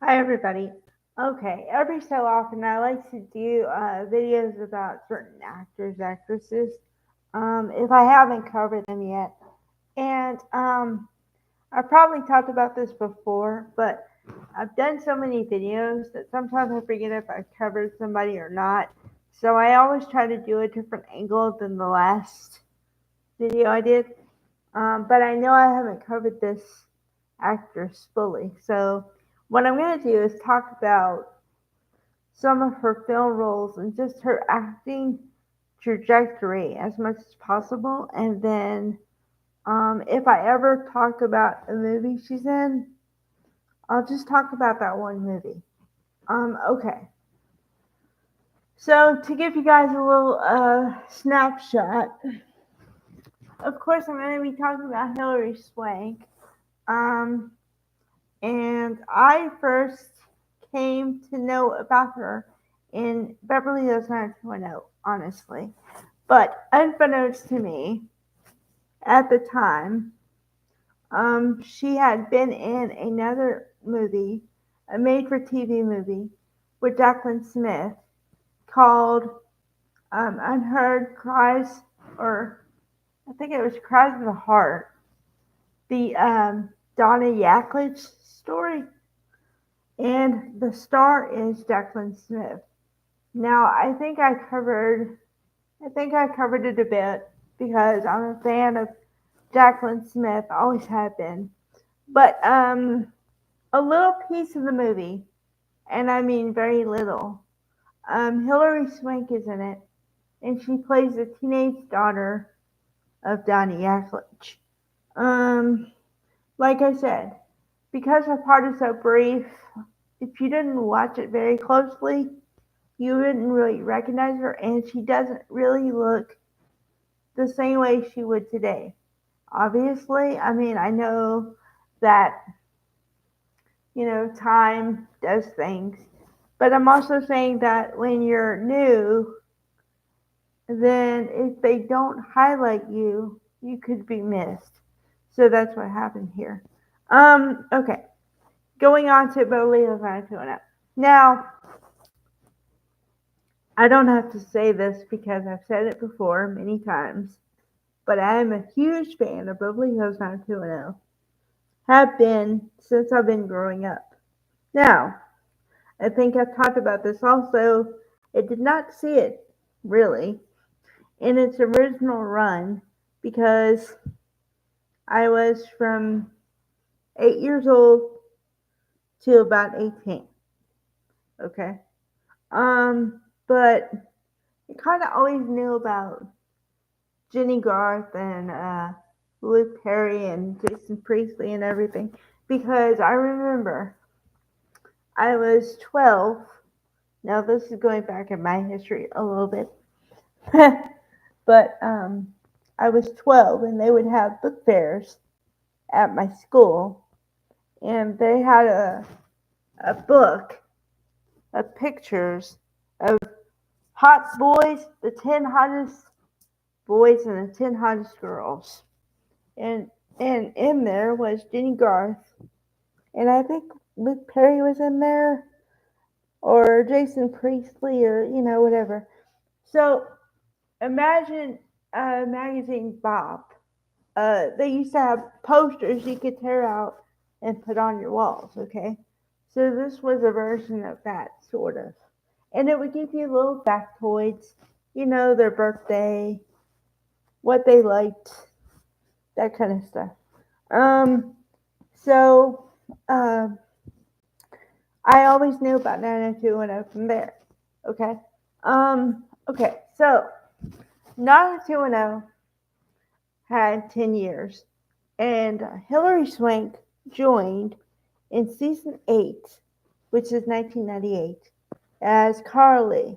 Hi, everybody. Okay, every so often I like to do videos about certain actors, actresses, if I haven't covered them yet. And I've probably talked about this before, but I've done so many videos that sometimes I forget if I covered somebody or not. So I always try to do a different angle than the last video I did. But I know I haven't covered this actress fully. So what I'm going to do is talk about some of her film roles and just her acting trajectory as much as possible. And then if I ever talk about a movie she's in, I'll just talk about that one movie. Okay. So to give you guys a little snapshot, of course I'm going to be talking about Hilary Swank. Um, and I first came to know about her in Beverly Hills 90210, honestly. But unbeknownst to me, at the time, she had been in another movie, a made-for-TV movie, with Jacqueline Smith called Unheard Cries, or I think it was Cries of the Heart, the Donna Yaklich story. And the star is Jacqueline Smith. Now, I think I covered it a bit because I'm a fan of Jacqueline Smith, always have been. But a little piece of the movie, and I mean very little. Hilary Swank is in it, and she plays the teenage daughter of Donnie Yaklich. Um, like I said, because her part is so brief, if you didn't watch it very closely, you wouldn't really recognize her, and she doesn't really look the same way she would today. Obviously, I mean, I know that, time does things, but I'm also saying that when you're new, then if they don't highlight you, you could be missed. So that's what happened here. Okay, going on to Beverly Hills 90210. Now, I don't have to say this because I've said it before many times, but I am a huge fan of Beverly Hills 90210. Have been since I've been growing up. Now, I think I've talked about this also. I did not see it really in its original run because I was from 8 years old to about 18. Okay. But I kind of always knew about Jenny Garth and Luke Perry and Jason Priestley and everything because I remember I was 12. Now, this is going back in my history a little bit. But I was 12 and they would have book fairs at my school. And they had a book of pictures of hot boys, the 10 hottest boys and the 10 hottest girls. And in there was Jenny Garth. And I think Luke Perry was in there or Jason Priestley or, whatever. So imagine magazine Bob. They used to have posters you could tear out and put on your walls, okay? So this was a version of that, sort of. And it would give you little factoids, their birthday, what they liked, that kind of stuff. Um, so I always knew about 90210 from there, okay? Okay, so 90210 had 10 years, and Hilary Swank joined in season 8, which is 1998, as Carly.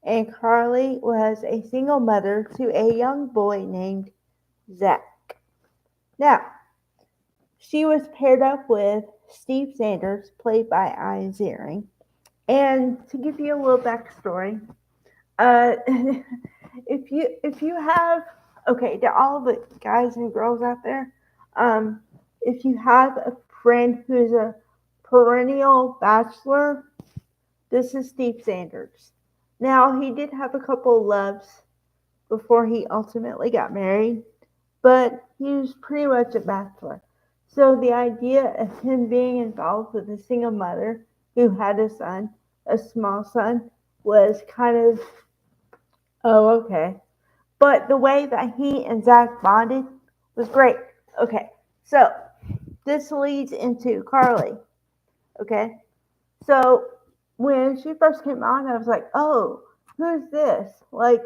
And Carly was a single mother to a young boy named Zach. Now, she was paired up with Steve Sanders, played by Ian Ziering. And to give you a little backstory, uh, if you have, okay, to all the guys and girls out there, if you have a friend who's a perennial bachelor. This is Steve Sanders. Now, he did have a couple of loves before he ultimately got married, but he was pretty much a bachelor. So the idea of him being involved with a single mother who had a son, a small son, was kind of, oh, okay. But the way that he and Zach bonded was great. Okay, so this leads into Carly. Okay, so when she first came on, I was like, oh, who's this? Like,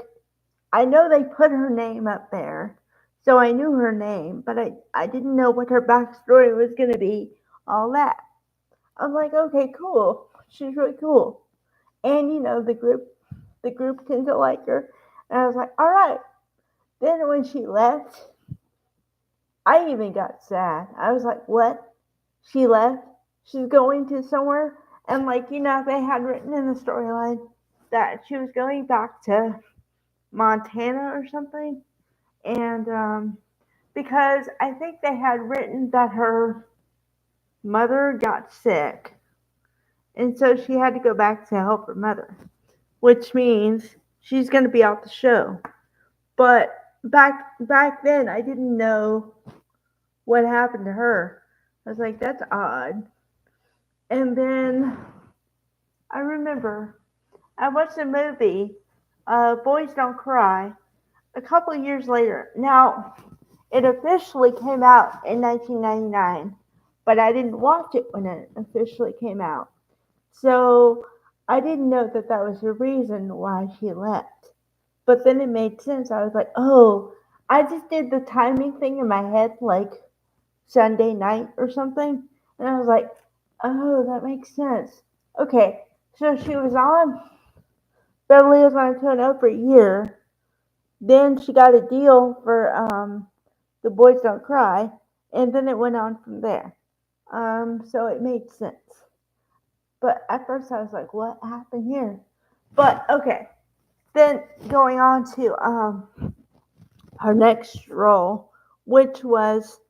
I know they put her name up there, so I knew her name, but I didn't know what her backstory was going to be, all that. I'm like, okay, cool. She's really cool. And, the group tends to like her. And I was like, all right. Then when she left, I even got sad. I was like, what? She left? She's going to somewhere? And, they had written in the storyline that she was going back to Montana or something. And because I think they had written that her mother got sick, and so she had to go back to help her mother, which means she's going to be off the show. But back then, I didn't know what happened to her. I was like, that's odd. And then I remember I watched a movie, Boys Don't Cry, a couple of years later. Now, it officially came out in 1999, but I didn't watch it when it officially came out. So I didn't know that that was the reason why she left. But then it made sense. I was like, oh, I just did the timing thing in my head like Sunday night or something. And I was like, oh, that makes sense. Okay, so she was on Beverly Hills 90210 for a year. Then she got a deal for The Boys Don't Cry, and then it went on from there. So it made sense. But at first I was like, what happened here? But okay, then going on to her next role, which was,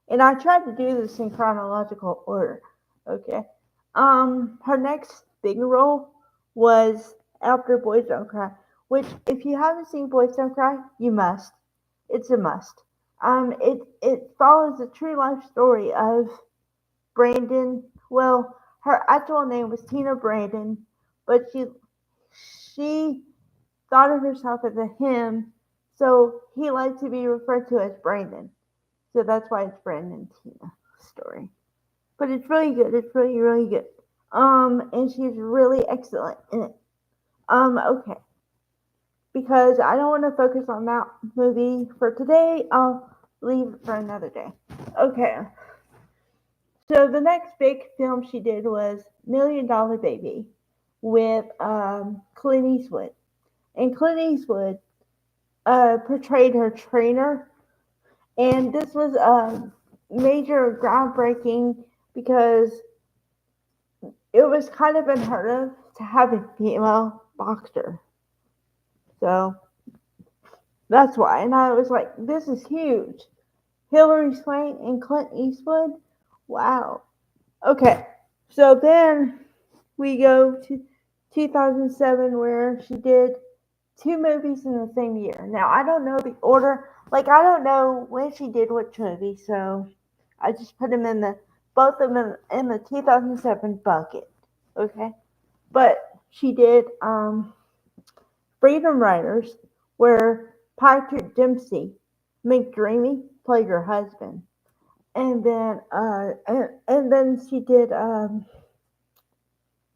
and I tried to do this in chronological order. Okay, her next big role was after Boys Don't Cry, which if you haven't seen Boys Don't Cry, you must. It's a must. It follows the true life story of Brandon. Well, her actual name was Tina Brandon, but she thought of herself as a him, so he liked to be referred to as Brandon. So that's why it's Brandon Tina story. But it's really good. It's really really good. And she's really excellent in it. Okay. Because I don't want to focus on that movie for today. I'll leave it for another day. Okay. So the next big film she did was Million Dollar Baby with Clint Eastwood. And Clint Eastwood portrayed her trainer. And this was major groundbreaking because it was kind of unheard of to have a female boxer. So that's why. And I was like, this is huge. Hilary Swank and Clint Eastwood. Wow. Okay. So then we go to 2007 where she did two movies in the same year. Now, I don't know the order. Like, I don't know when she did which movie. So I just put them in both of them in the 2007 bucket. Okay. But she did Freedom Riders, where Patrick Dempsey, McDreamy, played her husband, and then she did.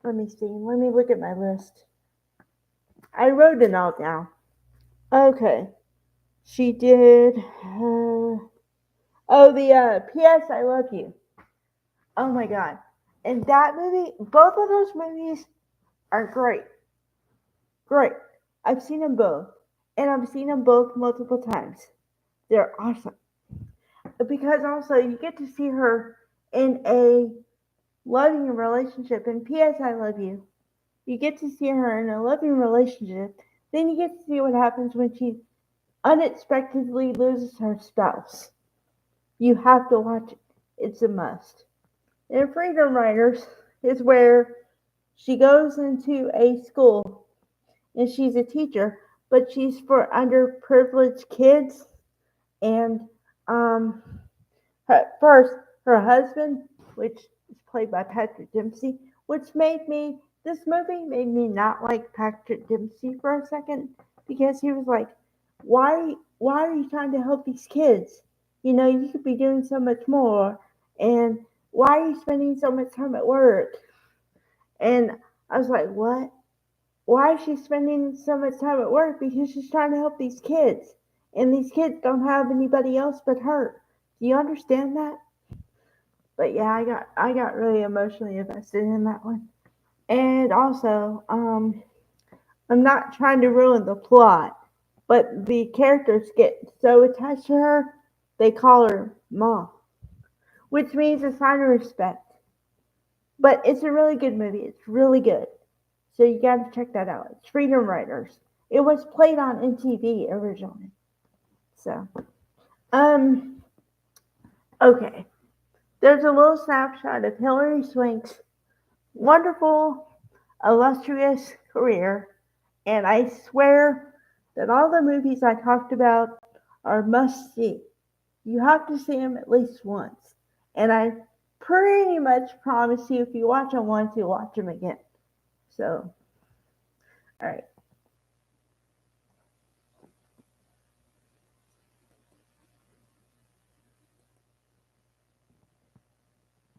Let me see. Let me look at my list. I wrote it all down. Okay, she did. The P.S. I Love You. Oh my God! And that movie, both of those movies are great. Great. I've seen them both, and I've seen them both multiple times. They're awesome. Because also you get to see her in a loving relationship. In P.S. I Love You, you get to see her in a loving relationship. Then you get to see what happens when she unexpectedly loses her spouse. You have to watch it. It's a must. And Freedom Writers is where she goes into a school and she's a teacher, but she's for underprivileged kids. And um, first, her husband, which is played by Patrick Dempsey, which this movie made me not like Patrick Dempsey for a second because he was like, why are you trying to help these kids? You know, you could be doing so much more. And why are you spending so much time at work? And I was like, what? Why is she spending so much time at work? Because she's trying to help these kids. And these kids don't have anybody else but her. Do you understand that? But yeah, I got really emotionally invested in that one. And also, I'm not trying to ruin the plot, but the characters get so attached to her, they call her Mom, which means a sign of respect. But it's a really good movie. It's really good. So you got to check that out. It's Freedom Writers. It was played on MTV originally. So, um, okay. There's a little snapshot of Hilary Swank's wonderful, illustrious career, and I swear that all the movies I talked about are must see. You have to see them at least once. And I pretty much promise you, if you watch them once, you'll watch them again. So, all right.